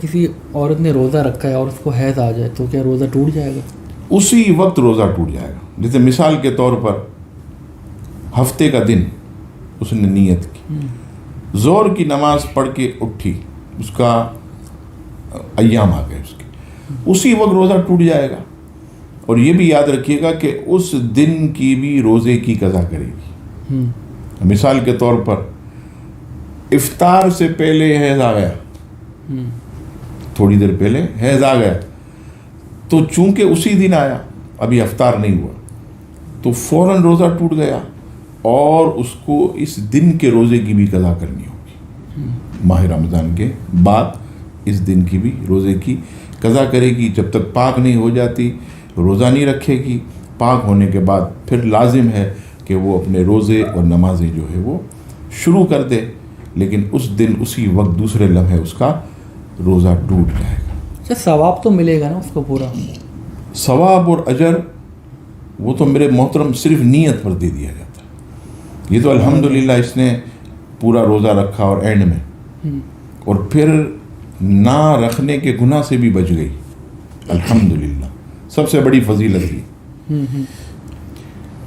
کسی عورت نے روزہ رکھا ہے اور اس کو حیض آ جائے تو کیا روزہ ٹوٹ جائے گا؟ اسی وقت روزہ ٹوٹ جائے گا. جیسے مثال کے طور پر ہفتے کا دن اس نے نیت کی, ظہر کی نماز پڑھ کے اٹھی, اس کا ایام آ گئے اس کے, اسی وقت روزہ ٹوٹ جائے گا. اور یہ بھی یاد رکھیے گا کہ اس دن کی بھی روزے کی قضا کرے گی. مثال کے طور پر افطار سے پہلے حیض آ گیا, تھوڑی دیر پہلے حیض آ گیا, تو چونکہ اسی دن آیا, ابھی افطار نہیں ہوا, تو فوراً روزہ ٹوٹ گیا اور اس کو اس دن کے روزے کی بھی قضا کرنی ہوگی. ماہ رمضان کے بعد اس دن کی بھی روزے کی قضا کرے گی. جب تک پاک نہیں ہو جاتی روزہ نہیں رکھے گی. پاک ہونے کے بعد پھر لازم ہے کہ وہ اپنے روزے اور نمازیں جو ہے وہ شروع کر دے, لیکن اس دن اسی وقت دوسرے لمحے اس کا روزہ ٹوٹ جائے گا. اچھا, ثواب تو ملے گا نا اس کو پورا؟ ثواب اور اجر وہ تو میرے محترم صرف نیت پر دے دیا جاتا ہے. یہ تو الحمدللہ اس نے پورا روزہ رکھا اور اینڈ میں, اور پھر نہ رکھنے کے گناہ سے بھی بچ گئی, الحمدللہ, سب سے بڑی فضیلت تھی.